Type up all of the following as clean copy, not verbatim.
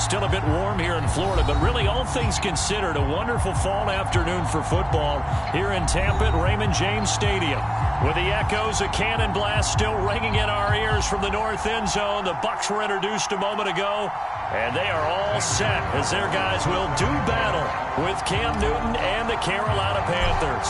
Still a bit warm here in Florida, but really all things considered, a wonderful fall afternoon for football here in Tampa at Raymond James Stadium. With the echoes of cannon blast still ringing in our ears from the north end zone, the Bucs were introduced a moment ago, and they are all set as their guys will do battle with Cam Newton and the Carolina Panthers.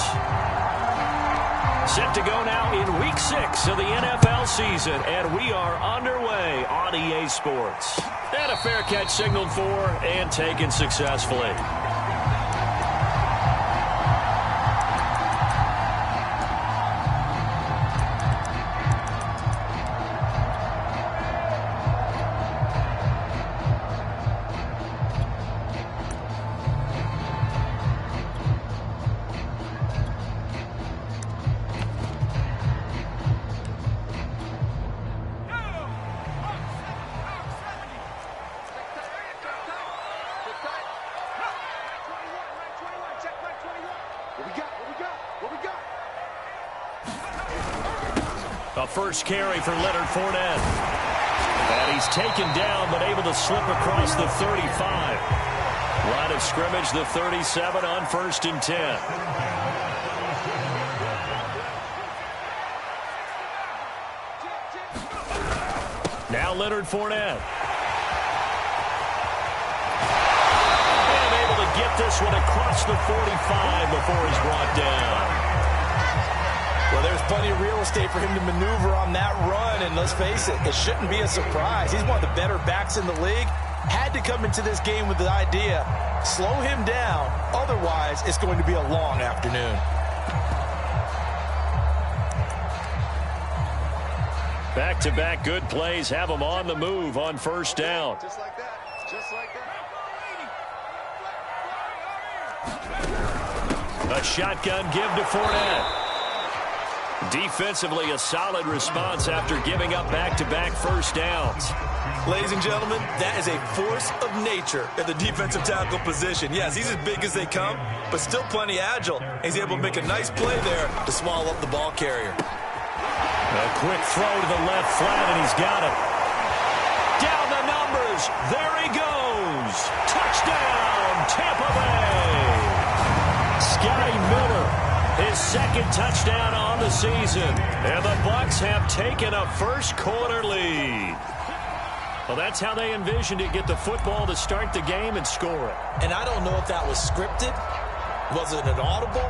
Set to go now in Week 6 of the NFL season, and we are underway on EA Sports. And a fair catch signaled for and taken successfully. A first carry for Leonard Fournette. And he's taken down but able to slip across the 35. Line of scrimmage, the 37 on 1st and 10. Now Leonard Fournette. And able to get this one across the 45 before he's brought down. Well, there's plenty of real estate for him to maneuver on that run, and let's face it, it shouldn't be a surprise. He's one of the better backs in the league. Had to come into this game with the idea, slow him down, otherwise it's going to be a long afternoon. Back-to-back good plays have him on the move on first down. Just like that. Just like that. A shotgun give to Fournette. Defensively, a solid response after giving up back-to-back first downs. Ladies and gentlemen, that is a force of nature at the defensive tackle position. Yes, he's as big as they come, but still plenty agile. He's able to make a nice play there to swallow up the ball carrier. A quick throw to the left flat, and he's got it. Down the numbers. There he goes. Touchdown, Tampa Bay. Scotty Miller, his second touchdown on the season. And the Bucs have taken a first-quarter lead. Well, that's how they envisioned it, get the football to start the game and score it. And I don't know if that was scripted. Was it an audible?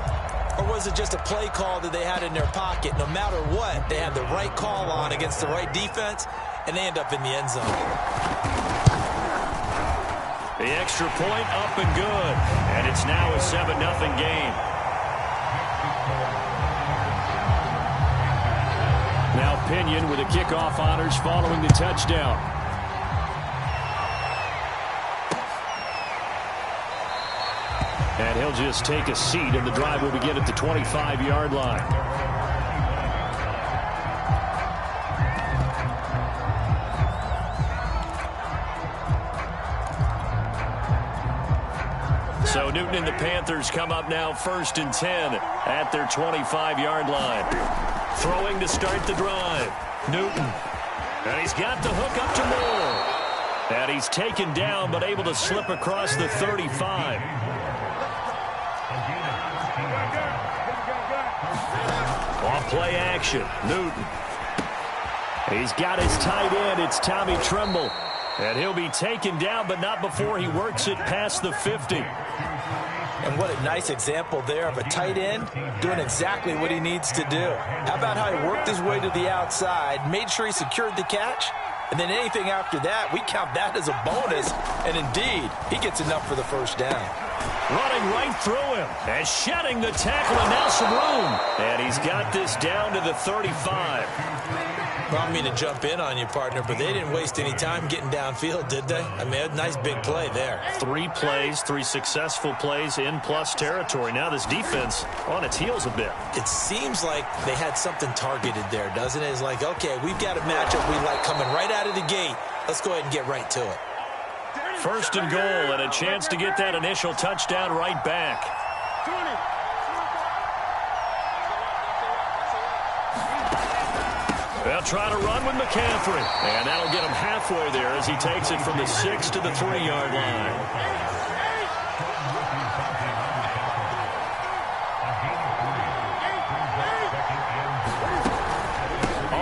Or was it just a play call that they had in their pocket? No matter what, they had the right call on against the right defense, and they end up in the end zone. The extra point up and good. And it's now a 7-0 game. Now Pinion with the kickoff honors following the touchdown. And he'll just take a seat, and the drive will begin at the 25-yard line. So Newton and the Panthers come up now 1st and 10 at their 25-yard line. Throwing to start the drive. Newton. And he's got the hook up to Moore. And he's taken down but able to slip across the 35. Off play action. Newton. He's got his tight end. It's Tommy Tremble. And he'll be taken down, but not before he works it past the 50. And what a nice example there of a tight end doing exactly what he needs to do. How about how he worked his way to the outside, made sure he secured the catch, and then anything after that, we count that as a bonus. And indeed, he gets enough for the first down. Running right through him and shedding the tackle, and now some room. And he's got this down to the 35. Well, I don't mean to jump in on you, partner, but they didn't waste any time getting downfield, did they? I mean, a nice big play there. 3 plays, 3 successful plays in plus territory. Now this defense on its heels a bit. It seems like they had something targeted there, doesn't it? It's like, okay, we've got a matchup we like coming right out of the gate. Let's go ahead and get right to it. 1st and goal, and a chance to get that initial touchdown right back. They'll try to run with McCaffrey. And that'll get him halfway there as he takes it from the 6 to the 3-yard line.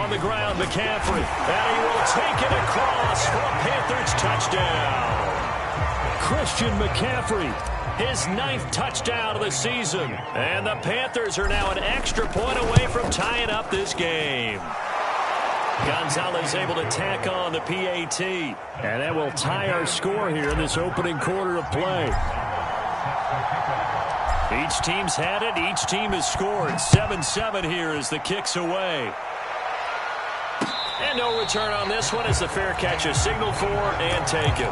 On the ground, McCaffrey. And he will take it across for a Panthers touchdown. Christian McCaffrey, his 9th touchdown of the season. And the Panthers are now an extra point away from tying up this game. Gonzalez able to tack on the PAT. And that will tie our score here in this opening quarter of play. Each team's had it. Each team has scored. 7-7 here as the kick's away. And no return on this one as the fair catch is signaled for and taken.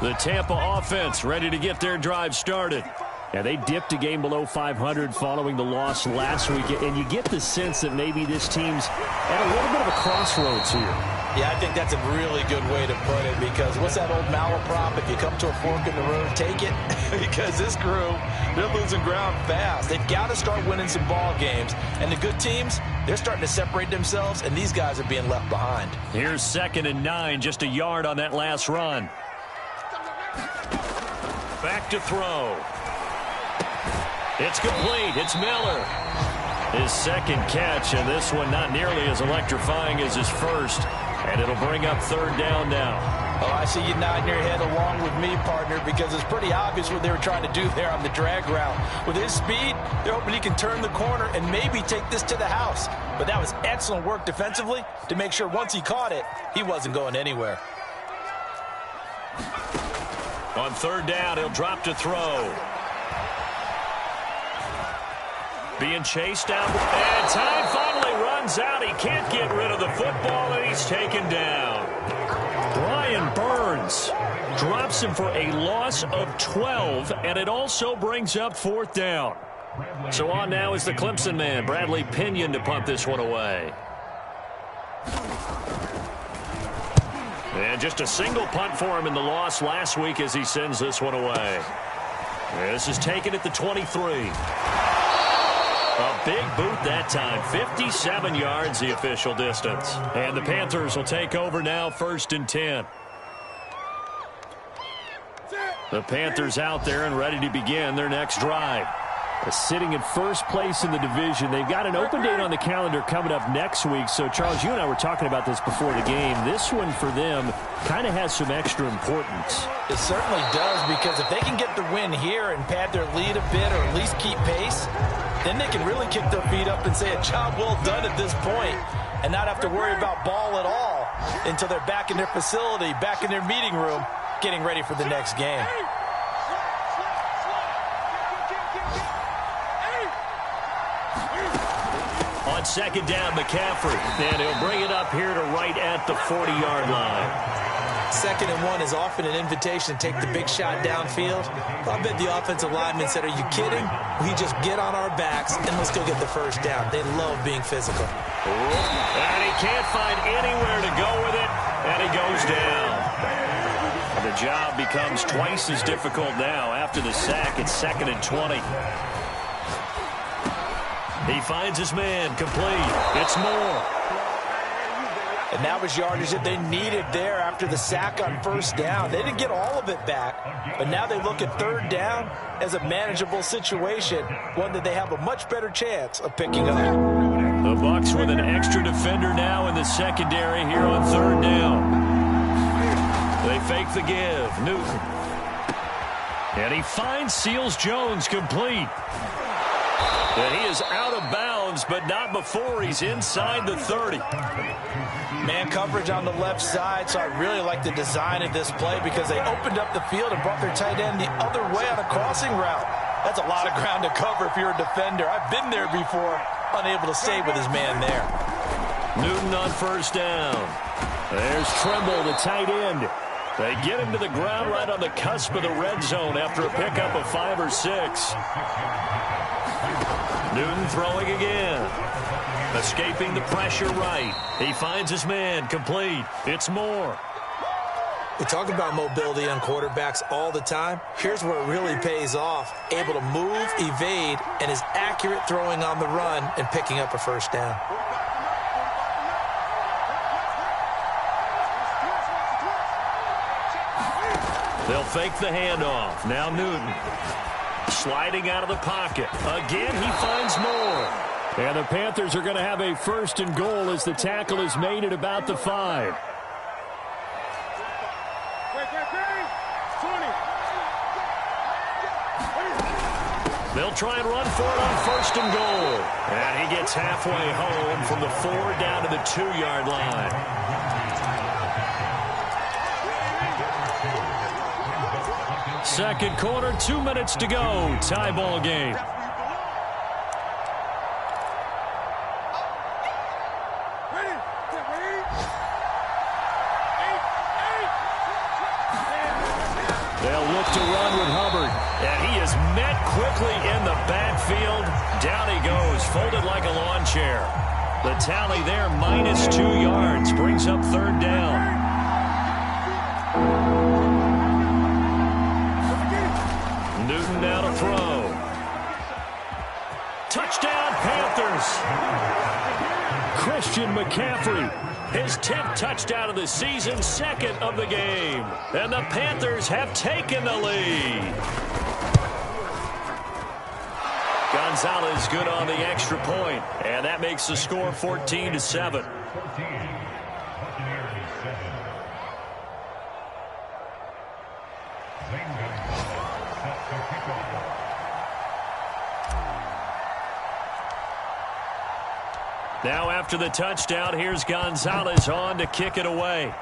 The Tampa offense ready to get their drive started. Yeah, they dipped a game below 500 following the loss last week, and you get the sense that maybe this team's at a little bit of a crossroads here. Yeah, I think that's a really good way to put it, because what's that old malaprop? If you come to a fork in the road, take it. Because this crew, they're losing ground fast. They've got to start winning some ball games. And the good teams, they're starting to separate themselves, and these guys are being left behind. Here's 2nd and 9, just a yard on that last run. Back to throw. It's complete. It's Miller. His 2nd catch, and this one not nearly as electrifying as his first. And it'll bring up 3rd down now. Oh, I see you nodding your head along with me, partner, because it's pretty obvious what they were trying to do there on the drag route. With his speed, they're hoping he can turn the corner and maybe take this to the house. But that was excellent work defensively to make sure once he caught it, he wasn't going anywhere. On 3rd down, he'll drop to throw. Being chased down. And time finally runs out. He can't get rid of the football, and he's taken down. Brian Burns drops him for a loss of 12, and it also brings up 4th down. So on now is the Clemson man, Bradley Pinion, to punt this one away. And just a single punt for him in the loss last week as he sends this one away. This is taken at the 23. A big boot that time. 57 yards the official distance. And the Panthers will take over now, 1st and 10. The Panthers out there and ready to begin their next drive. Sitting in 1st place in the division. They've got an open date on the calendar coming up next week. So, Charles, you and I were talking about this before the game. This one for them kind of has some extra importance. It certainly does, because if they can get the win here and pad their lead a bit or at least keep pace, then they can really kick their feet up and say a job well done at this point and not have to worry about ball at all until they're back in their facility, back in their meeting room, getting ready for the next game. On 2nd down, McCaffrey. And he'll bring it up here to right at the 40-yard line. 2nd and 1 is often an invitation to take the big shot downfield. I bet the offensive lineman said, are you kidding? We just get on our backs and let's go get the 1st down. They love being physical. And he can't find anywhere to go with it, and he goes down. The job becomes twice as difficult now. After the sack, it's 2nd and 20. He finds his man, complete. It's Moore. And that was yardage that they needed there after the sack on 1st down. They didn't get all of it back, but now they look at 3rd down as a manageable situation, one that they have a much better chance of picking up. The Bucs with an extra defender now in the secondary here on 3rd down. They fake the give. Newton. And he finds Seals-Jones complete. And he is out of bounds, but not before he's inside the 30. Man coverage on the left side, so I really like the design of this play because they opened up the field and brought their tight end the other way on a crossing route. That's a lot of ground to cover if you're a defender. I've been there before, unable to stay with his man there. Newton on 1st down. There's Trimble, the tight end. They get him to the ground right on the cusp of the red zone after a pickup of 5 or 6. Newton throwing again. Escaping the pressure right. He finds his man complete. It's Moore. We talk about mobility on quarterbacks all the time. Here's where it really pays off. Able to move, evade, and is accurate throwing on the run and picking up a first down. They'll fake the handoff. Now Newton. Sliding out of the pocket. Again, he finds Moore. And the Panthers are going to have a first and goal as the tackle is made at about the 5. They'll try and run for it on first and goal. And he gets halfway home from the 4 down to the 2-yard line. Second quarter, 2 minutes to go. Tie ball game. They'll look to run with Hubbard. And he is met quickly in the backfield. Down he goes, folded like a lawn chair. The tally there, -2 yards, brings up third down. Newton now to throw. Touchdown, Panthers. Christian McCaffrey. His 10th touchdown of the season, 2nd of the game. And the Panthers have taken the lead. Gonzalez good on the extra point, and that makes the score 14-7. Now after the touchdown, here's Gonzalez on to kick it away.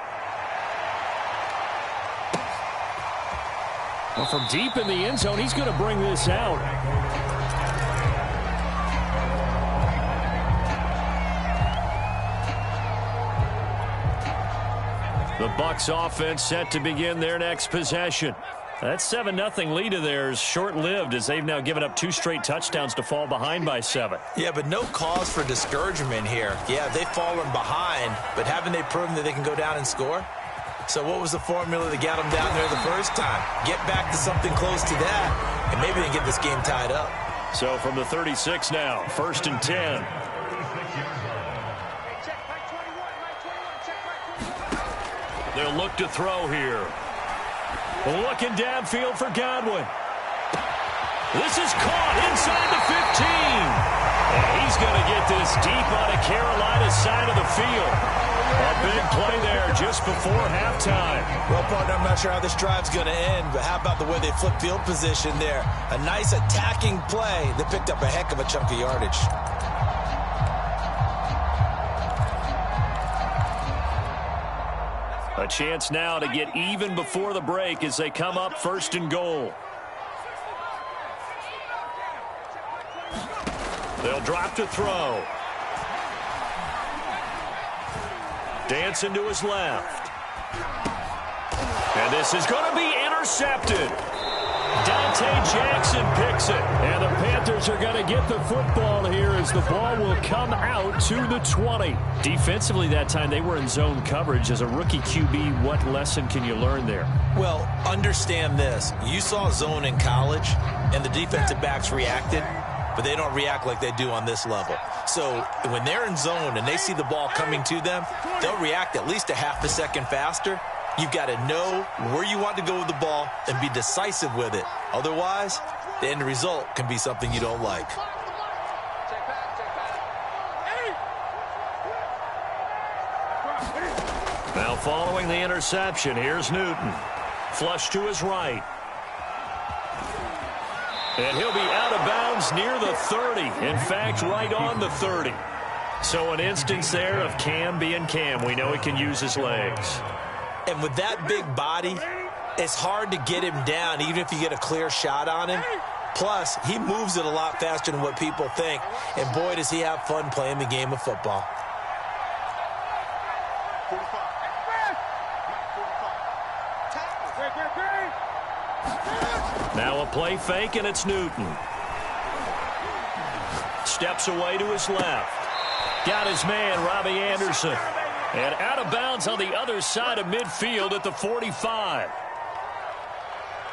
Well, from deep in the end zone, he's going to bring this out. The Bucs offense set to begin their next possession. That 7-0 lead of theirs short-lived as they've now given up 2 straight touchdowns to fall behind by 7. Yeah, but no cause for discouragement here. Yeah, they've fallen behind, but haven't they proven that they can go down and score? So what was the formula that got them down there the first time? Get back to something close to that, and maybe they get this game tied up. So from the 36 now, 1st and 10. They'll look to throw here. Looking downfield for Godwin. This is caught inside the 15. And he's going to get this deep on a Carolina side of the field. A big play there just before halftime. Well, partner, I'm not sure how this drive's going to end, but how about the way they flip field position there? A nice attacking play that picked up a heck of a chunk of yardage. A chance now to get even before the break as they come up 1st and goal. They'll drop to throw. Dancing to his left. And this is going to be intercepted. Dante Jackson picks it. And the Panthers are going to get the football here as the ball will come out to the 20. Defensively that time, they were in zone coverage. As a rookie QB, what lesson can you learn there? Well, understand this. You saw zone in college, and the defensive backs reacted, but they don't react like they do on this level. So when they're in zone and they see the ball coming to them, they'll react at least a half a second faster. You've got to know where you want to go with the ball and be decisive with it. Otherwise, the end result can be something you don't like. Now following the interception, here's Newton. Flush to his right. And he'll be out of bounds near the 30. In fact, right on the 30. So an instance there of Cam being Cam. We know he can use his legs. And with that big body, it's hard to get him down, even if you get a clear shot on him. Plus, he moves it a lot faster than what people think. And boy, does he have fun playing the game of football. Now a play fake, and it's Newton. steps away to his left. Got his man, Robbie Anderson. And out of bounds on the other side of midfield at the 45.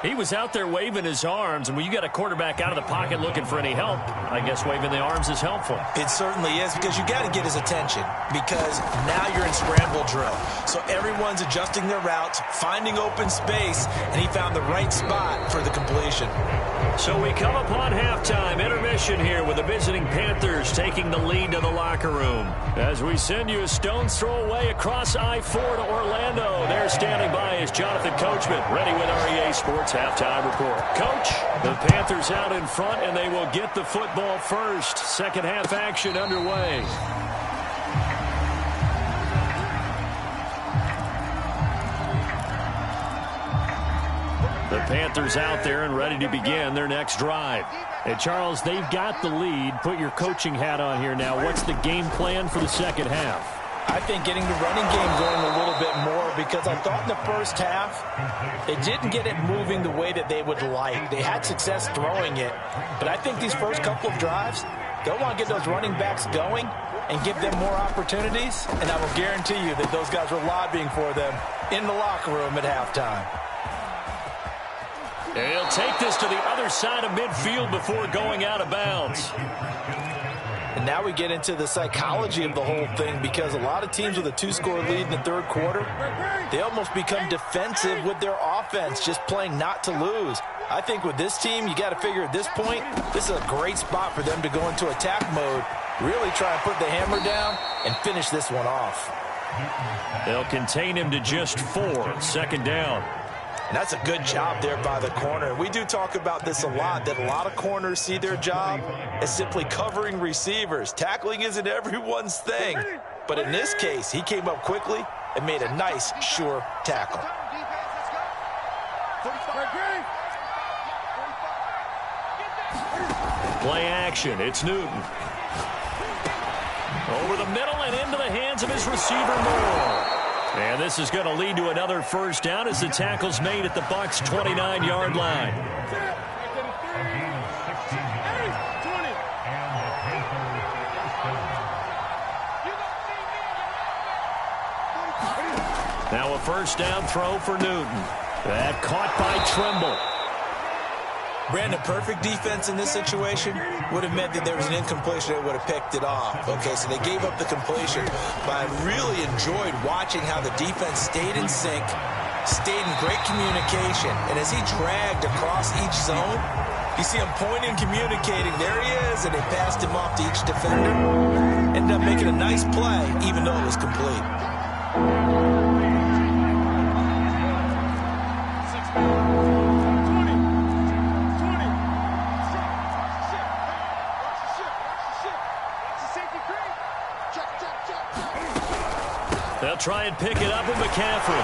He was out there waving his arms, and when you got a quarterback out of the pocket looking for any help, I guess waving the arms is helpful. It certainly is, because you got to get his attention, because now you're in scramble drill. So everyone's adjusting their routes, finding open space, and he found the right spot for the completion. So we come upon halftime intermission here with the visiting Panthers taking the lead to the locker room. As we send you a stone's throw away across I-4 to Orlando. There standing by is Jonathan Coachman, ready with REA Sports halftime report. Coach, the Panthers out in front, and they will get the football first. Second half action underway. The Panthers out there and ready to begin their next drive. And Charles, they've got the lead. Put your coaching hat on here now. What's the game plan for the second half? I think getting the running game going a little bit more, because I thought in the first half they didn't get it moving the way that they would like. They had success throwing it, but I think these first couple of drives, they'll want to get those running backs going and give them more opportunities, and I will guarantee you that those guys were lobbying for them in the locker room at halftime. And he'll take this to the other side of midfield before going out of bounds. And now we get into the psychology of the whole thing, because a lot of teams with a two-score lead in the third quarter, they almost become defensive with their offense, just playing not to lose. I think with this team, you got to figure at this point, this is a great spot for them to go into attack mode, really try and put the hammer down and finish this one off. They'll contain him to just 4, second down. And that's a good job there by the corner. We do talk about this a lot, that a lot of corners see their job as simply covering receivers. Tackling isn't everyone's thing. But in this case, he came up quickly and made a nice, sure tackle. Play action. It's Newton. Over the middle and into the hands of his receiver, Moore. And this is going to lead to another first down as the tackle's made at the Bucs' 29-yard line. Now a first down throw for Newton. That caught by Trimble. Brandon, perfect defense in this situation would have meant that there was an incompletion that would have picked it off. Okay, so they gave up the completion, but I really enjoyed watching how the defense stayed in sync, stayed in great communication, and as he dragged across each zone, you see him pointing, communicating, there he is, and they passed him off to each defender. Ended up making a nice play, even though it was complete. They'll try and pick it up with McCaffrey.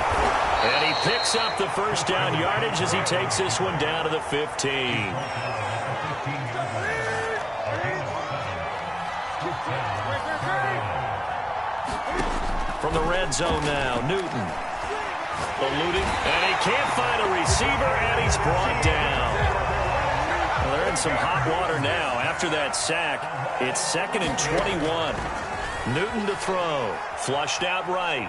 And he picks up the first down yardage as he takes this one down to the 15. From the red zone now, Newton. Eluding, and he can't find a receiver, and he's brought down. Well, they're in some hot water now. After that sack, it's 2nd and 21. Newton to throw. Flushed out right.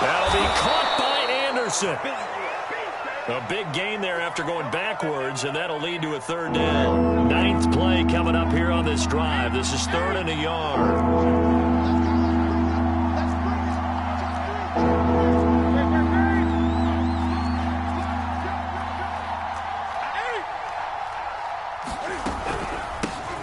That'll be caught by Anderson. A big gain there after going backwards, and that'll lead to a third down. 9th play coming up here on this drive. This is 3rd and a yard.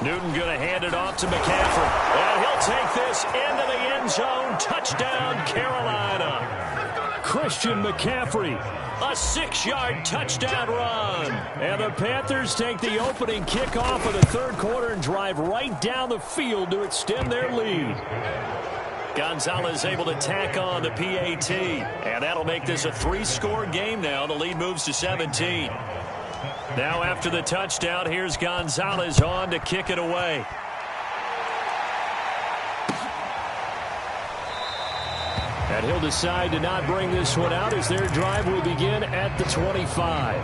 Newton going to hand it off to McCaffrey. And he'll take this into the end zone. Touchdown, Carolina. Christian McCaffrey. A 6-yard touchdown run. And the Panthers take the opening kickoff of the third quarter and drive right down the field to extend their lead. Gonzalez able to tack on the PAT. And that'll make this a 3-score game now. The lead moves to 17. Now after the touchdown, here's Gonzalez on to kick it away. And he'll decide to not bring this one out as their drive will begin at the 25.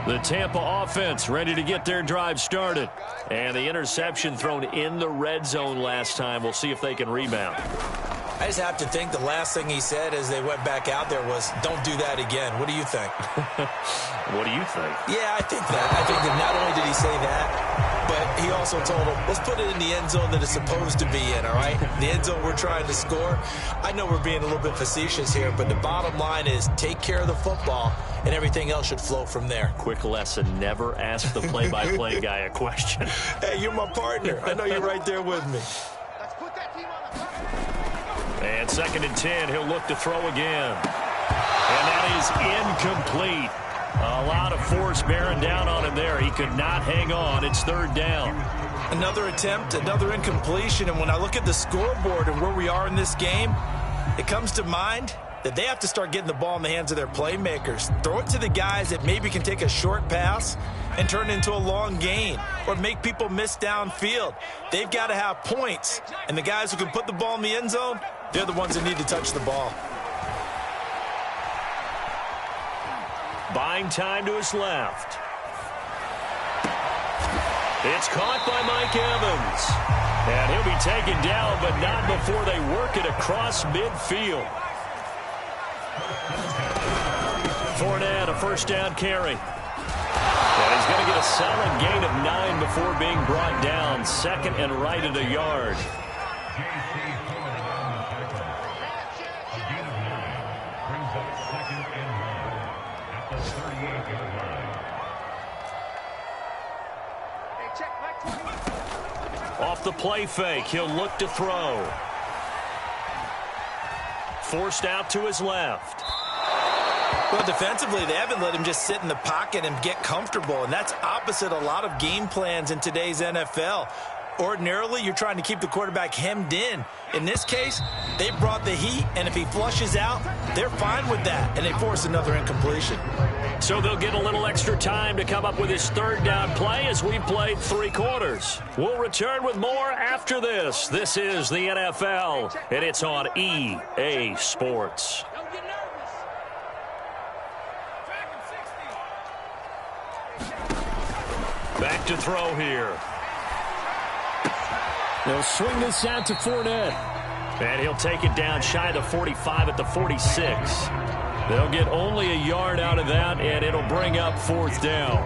The Tampa offense ready to get their drive started. And the interception thrown in the red zone last time. We'll see if they can rebound. I just have to think the last thing he said as they went back out there was, don't do that again. What do you think? What do you think? Yeah, I think that. I think that not only did he say that, but he also told him, let's put it in the end zone that it's supposed to be in, all right? The end zone we're trying to score. I know we're being a little bit facetious here, but the bottom line is take care of the football, and everything else should flow from there. Quick lesson, never ask the play-by-play guy a question. Hey, you're my partner. I know you're right there with me. And 2nd and 10, he'll look to throw again. And that is incomplete. A lot of force bearing down on him there. He could not hang on. It's 3rd down. Another attempt, another incompletion. And when I look at the scoreboard and where we are in this game, it comes to mind that they have to start getting the ball in the hands of their playmakers. Throw it to the guys that maybe can take a short pass and turn it into a long gain or make people miss downfield. They've got to have points. And the guys who can put the ball in the end zone, they're the ones that need to touch the ball. Buying time to his left. It's caught by Mike Evans. And he'll be taken down, but not before they work it across midfield. Fournette, a 1st down carry. And he's going to get a solid gain of 9 before being brought down. 2nd and right at a yard. Off the play fake, he'll look to throw. Forced out to his left. Well, defensively, they haven't let him just sit in the pocket and get comfortable, and that's opposite a lot of game plans in today's NFL. Ordinarily, you're trying to keep the quarterback hemmed in. In this case, they brought the heat, and if he flushes out, they're fine with that, and they force another incompletion. So they'll get a little extra time to come up with his 3rd down play as we've played 3 quarters. We'll return with more after this. This is the NFL, and it's on EA Sports. Back to throw here. They'll swing this out to Fournette. And he'll take it down shy of the 45 at the 46. They'll get only a yard out of that, and it'll bring up 4th down.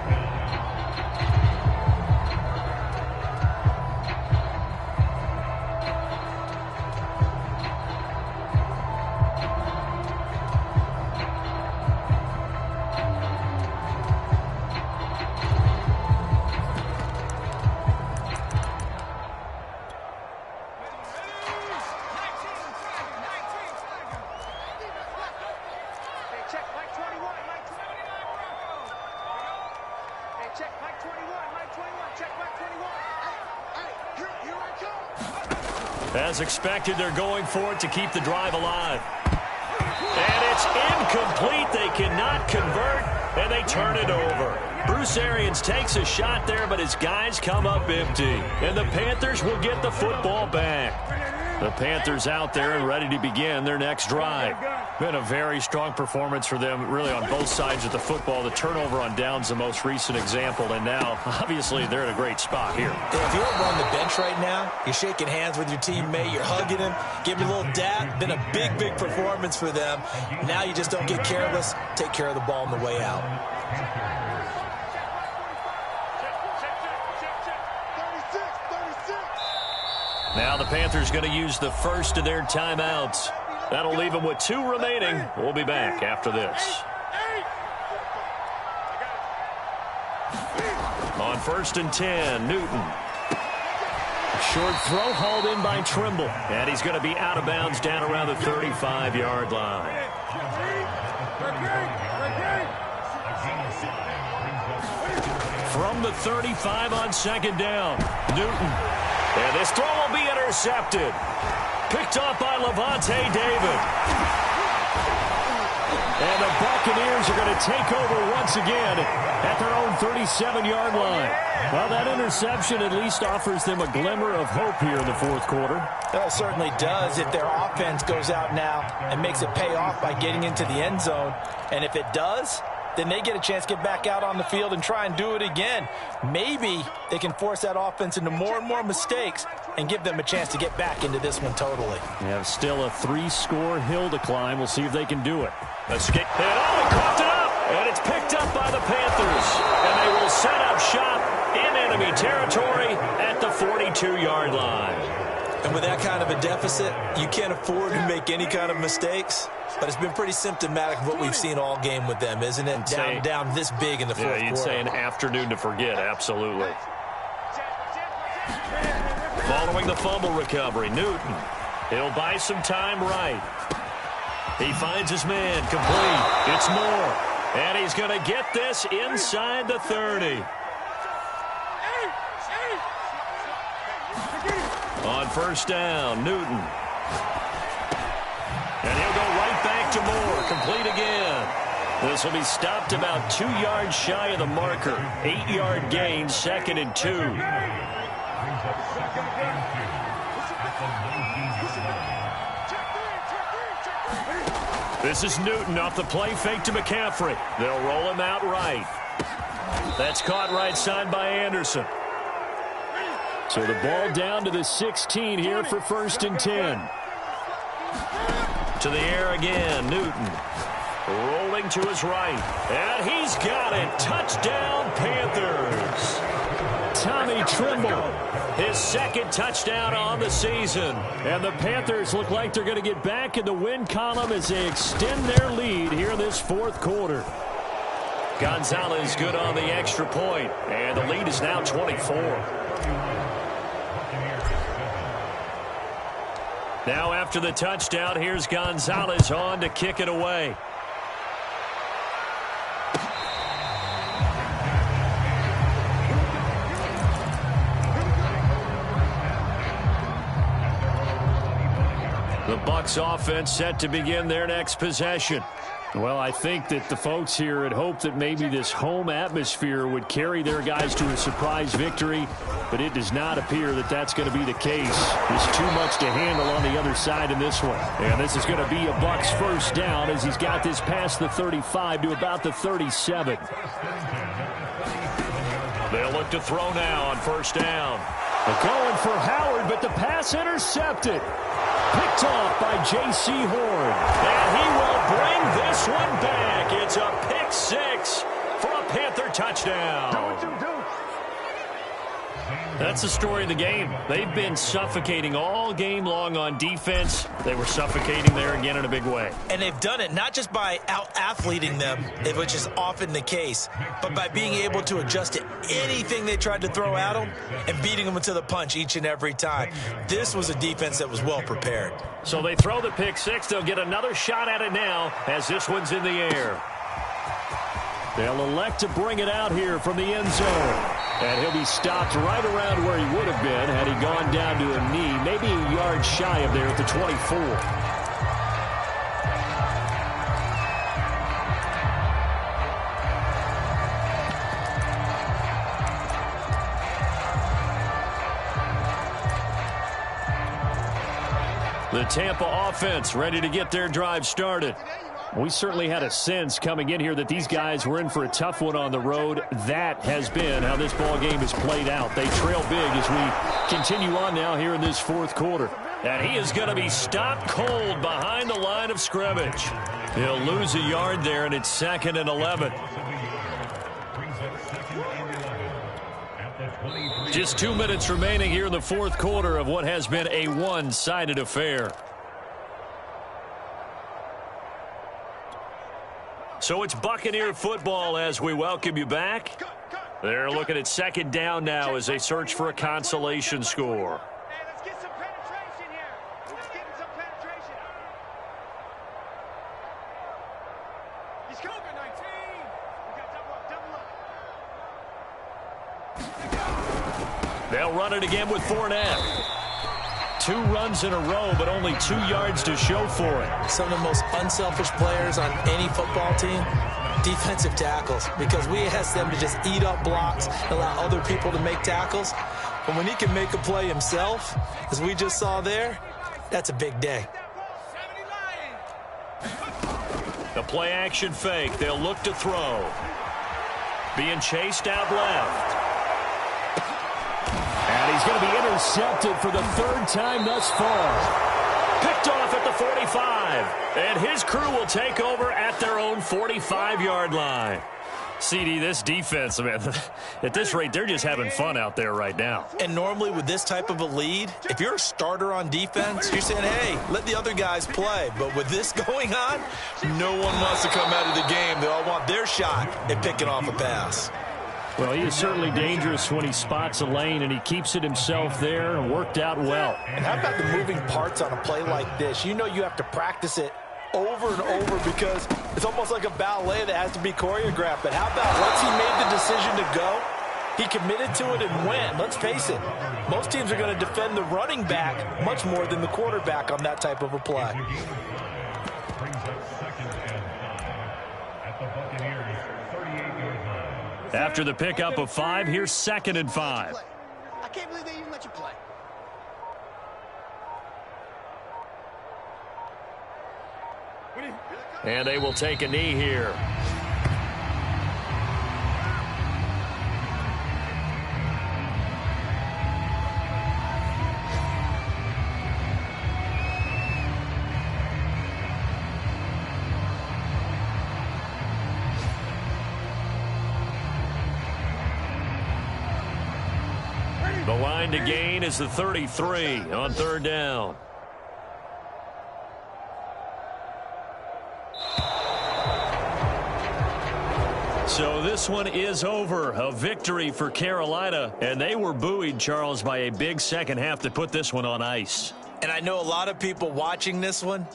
As expected, they're going for it to keep the drive alive. And it's incomplete. They cannot convert, and they turn it over. Bruce Arians takes a shot there, but his guys come up empty. And the Panthers will get the football back. The Panthers out there and ready to begin their next drive. Been a very strong performance for them, really, on both sides of the football. The turnover on downs, the most recent example, and now, obviously, they're in a great spot here. If you're on the bench right now, you're shaking hands with your teammate, you're hugging him, giving him a little dap. Been a big, big performance for them. Now you just don't get careless. Take care of the ball on the way out. Now the Panthers going to use the first of their timeouts. That'll leave them with 2 remaining. We'll be back after this. On 1st and 10, Newton. Short throw hauled in by Trimble. And he's going to be out of bounds down around the 35-yard line. From the 35 on 2nd down, Newton. And this throw will be intercepted. Picked off by Lavonte David. And the Buccaneers are going to take over once again at their own 37-yard line. Well, that interception at least offers them a glimmer of hope here in the 4th quarter. Well, it certainly does if their offense goes out now and makes it pay off by getting into the end zone. And if it does, then they get a chance to get back out on the field and try and do it again. Maybe they can force that offense into more and more mistakes and give them a chance to get back into this one totally. They have still a 3-score hill to climb. We'll see if they can do it. Escape. And he coughed it up. And it's picked up by the Panthers. And they will set up shop in enemy territory at the 42-yard line. And with that kind of a deficit, you can't afford to make any kind of mistakes. But it's been pretty symptomatic of what we've seen all game with them, isn't it? Down this big in the fourth quarter. Yeah, you'd say an afternoon to forget, absolutely. Following the fumble recovery, Newton. He'll buy some time right. He finds his man, complete. It's Moore. And he's going to get this inside the 30. On first down, Newton. And he'll go right back to Moore. Complete again. This will be stopped about 2 yards shy of the marker. 8-yard gain, 2nd and 2. This is Newton off the play fake to McCaffrey. They'll roll him out right. That's caught right side by Anderson. So the ball down to the 16 here for 1st and 10. To the air again, Newton. Rolling to his right. And he's got it. Touchdown, Panthers. Tommy Tremble, his 2nd touchdown on the season. And the Panthers look like they're going to get back in the win column as they extend their lead here in this 4th quarter. Gonzalez good on the extra point. And the lead is now 24. Now after the touchdown, here's Gonzalez on to kick it away. The Bucs offense set to begin their next possession. Well, I think that the folks here had hoped that maybe this home atmosphere would carry their guys to a surprise victory, but it does not appear that that's going to be the case. There's too much to handle on the other side in this one. And this is going to be a Bucs first down as he's got this past the 35 to about the 37. They'll look to throw now on first down. They're going for Howard, but the pass intercepted. Picked off by J.C. Horn. And he will bring this one back. It's a pick 6 for a Panther touchdown. That's the story of the game. They've been suffocating all game long on defense. They were suffocating there again in a big way. And they've done it not just by out-athleting them, which is often the case, but by being able to adjust to anything they tried to throw at them and beating them to the punch each and every time. This was a defense that was well prepared. So they throw the pick 6. They'll get another shot at it now as this one's in the air. They'll elect to bring it out here from the end zone. And he'll be stopped right around where he would have been had he gone down to a knee, maybe a yard shy of there at the 24. The Tampa offense ready to get their drive started. We certainly had a sense coming in here that these guys were in for a tough one on the road. That has been how this ball game has played out. They trail big as we continue on now here in this 4th quarter. And he is going to be stopped cold behind the line of scrimmage. He'll lose a yard there, and it's 2nd and 11. Just 2 minutes remaining here in the 4th quarter of what has been a one-sided affair. So it's Buccaneer football as we welcome you back. They're looking at 2nd down now as they search for a consolation score. Hey, let's get some penetration here. Let's get some penetration. He's covering 19. We got double up. They'll run it again with Fournette. 2 runs in a row, but only 2 yards to show for it. Some of the most unselfish players on any football team, defensive tackles, because we ask them to just eat up blocks, allow other people to make tackles. But when he can make a play himself, as we just saw there, that's a big day. The A play-action fake. They'll look to throw. Being chased out left. And he's going to be intercepted for the third time thus far. Picked off at the 45. And his crew will take over at their own 45-yard line. CD, this defense, man, at this rate, they're just having fun out there right now. And normally with this type of a lead, if you're a starter on defense, you're saying, hey, let the other guys play. But with this going on, no one wants to come out of the game. They all want their shot at picking off a pass. Well, he is certainly dangerous when he spots a lane, and he keeps it himself there and worked out well. And how about the moving parts on a play like this? You know you have to practice it over and over because it's almost like a ballet that has to be choreographed. But how about once he made the decision to go, he committed to it and went. Let's face it, most teams are going to defend the running back much more than the quarterback on that type of a play. After the pickup of 5, here's 2nd and 5. I can't believe they even let you play. And they will take a knee here. The line to gain is the 33 on 3rd down. So this one is over. A victory for Carolina. And they were buoyed, Charles, by a big second half that put this one on ice. And I know a lot of people watching this one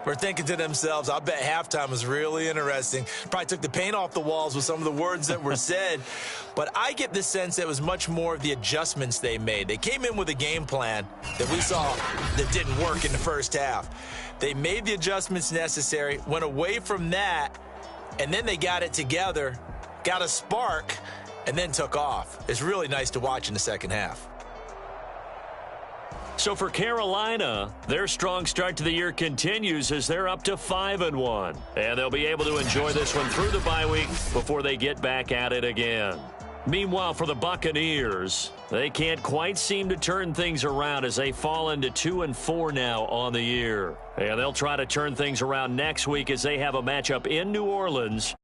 were thinking to themselves, I bet halftime was really interesting. Probably took the paint off the walls with some of the words that were said. But I get the sense that it was much more of the adjustments they made. They came in with a game plan that we saw that didn't work in the first half. They made the adjustments necessary, went away from that, and then they got it together, got a spark, and then took off. It's really nice to watch in the second half. So for Carolina, their strong start to the year continues as they're up to 5-1. And they'll be able to enjoy this one through the bye week before they get back at it again. Meanwhile, for the Buccaneers, they can't quite seem to turn things around as they fall into 2-4 now on the year. And they'll try to turn things around next week as they have a matchup in New Orleans